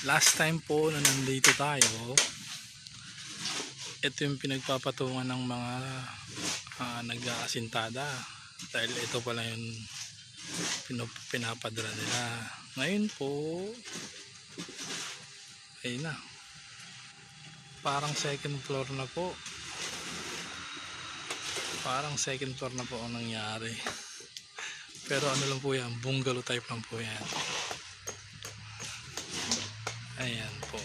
Last time po na nandito tayo, ito yung pinagpapatungan ng mga nag-aasintada, dahil ito pala yung pinapadala nila. Ngayon po ay na, parang second floor na po, ang nangyari. Pero ano lang po yan, bungalow type lang po yan. Ayan po,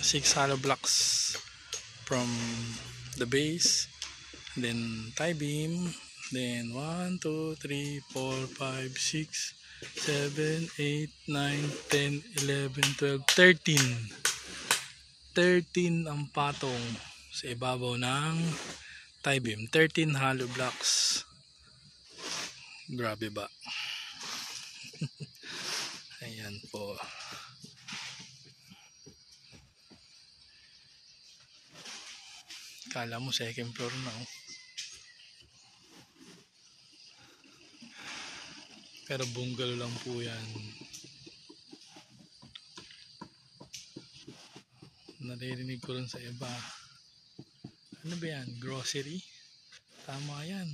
6 hollow blocks from the base, then tie beam, then 1, 2, 3, 4, 5, 6, 7, 8, 9, 10, 11, 12, 13 ang patong sa ibabaw ng tie beam. 13 hollow blocks. Grabe ba? Ayan po. Kala mo second floor na, oh. Pero bungalow lang po yan. Naririnig ko rin sa iba. Ano ba yan? Grocery? Tama yan.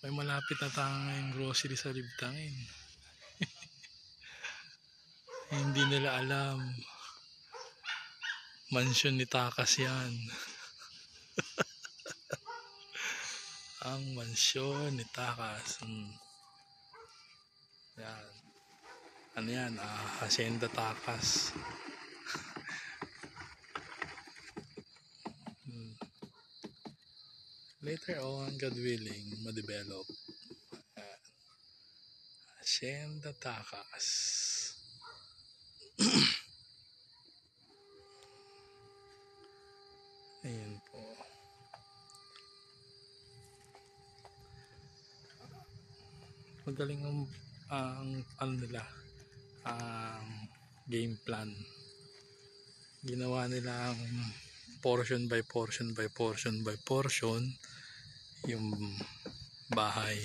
May malapit na tanging grocery sa Libtangin. Hindi nila alam. Mansyon ni Takas yan. Ang mansyon ni Takas. Yan. Ano yan? Hacienda Takas. Later on, God willing, ma-develop. Hacienda Takas. Ayan po. Magaling ang ano nila, game plan. Ginawa nila ang portion by portion by portion by portion yung bahay.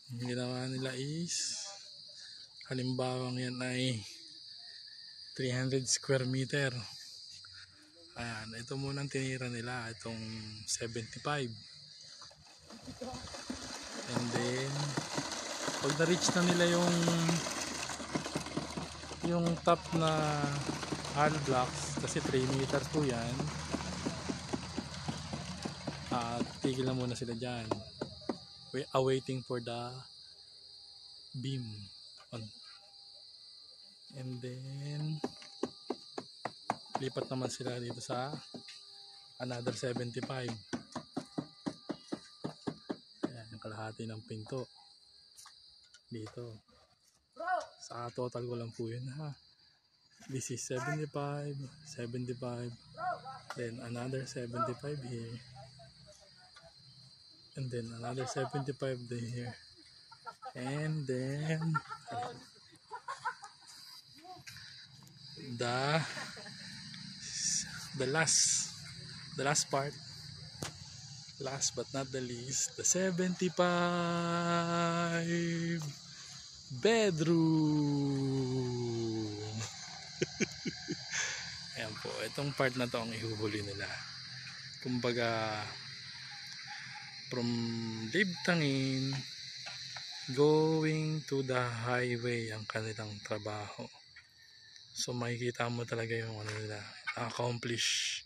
Ang ginawa nila is, halimbawa yan ay 300 square meter. Ayan, ito muna ang tinira nila, itong 75. And then pag na-reach na nila yung top na hollow blocks, kasi 3 meters po yan, tigil na muna sila dyan, awaiting for the beam. And then lipat naman sila dito sa another 75. Ayan, yung kalahati ng pinto dito. Sa total ko lang po yun, ha. This is 75, 75, then another 75 here, and then another 75 there, and then the last part, last but not the least, the 75 bedroom. Ayan po, itong part na to ang ihuhuli nila. Kumbaga, from Libtangin going to the highway ang kanilang trabaho. So makikita mo talaga yung ano nila, accomplish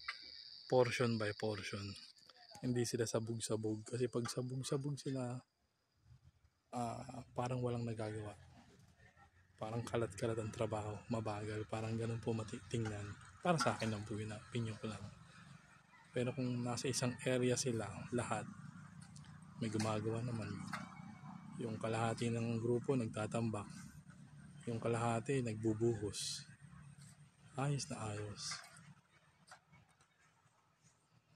portion by portion. Hindi sila sabog-sabog, kasi pag sabog-sabog sila, parang walang nagagawa. Parang kalat-kalat ang trabaho, mabagal, parang ganun po tingnan. Para sa akin lang po yun, opinion ko lang. Pero kung nasa isang area sila, lahat, may gumagawa naman. Yung kalahati ng grupo nagtatambak, yung kalahati nagbubuhos. Ayos na ayos.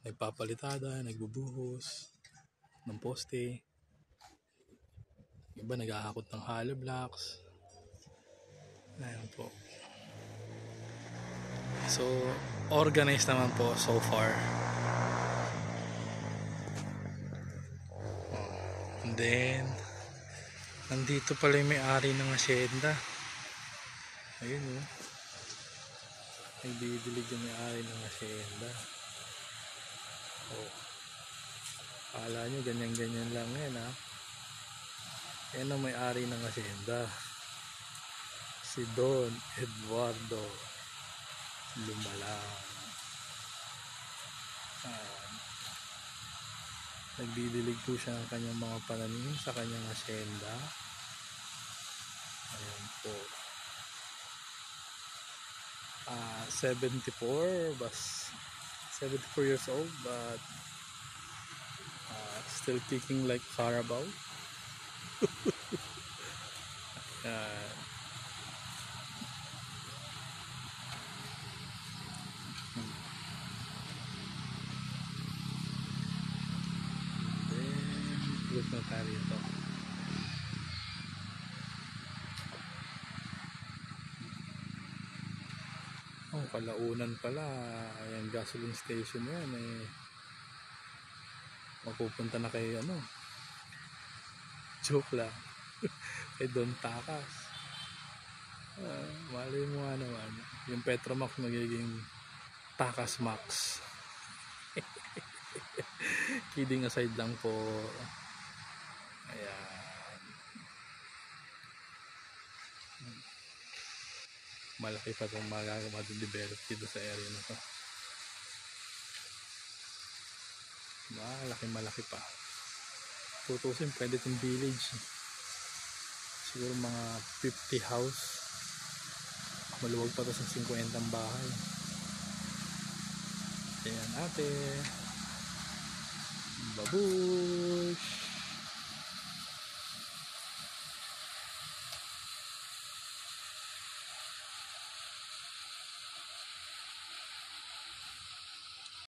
Nagpapalitada, nagbubuhos ng poste. Iba naghahakot ng hollow blocks. Ayan po. So, organized naman po so far. And then, nandito pala yung may-ari ng asyenda. Ayun o. Nagdidilig yung may-ari ng asyenda. Oh. Akala nyo ganyan-ganyan lang yan ha. Yan ang may-ari ng asyenda. Si Don Eduardo Lumalang. Nagdidilig po siya ng kanyang mga pananim sa kanyang asyenda. Ayan po. 74 years old, but still kicking like Carabao. Look na tayo ito. Oh, Kalaunan pala. Ayan, gasoline station yan eh. Mapupunta na kay ano. Joke lang. Kay Don Takas. Malay mo nga naman. Yung Petromax magiging Takas Max. Kidding aside lang po. Ayan. Malaki pa itong madidevelop dito sa area na to. Malaki pa. Tutusin pwede itong village. Siguro mga 50 house. Maluwag pa ito sa 50 bahay. Ayan ate. Babu.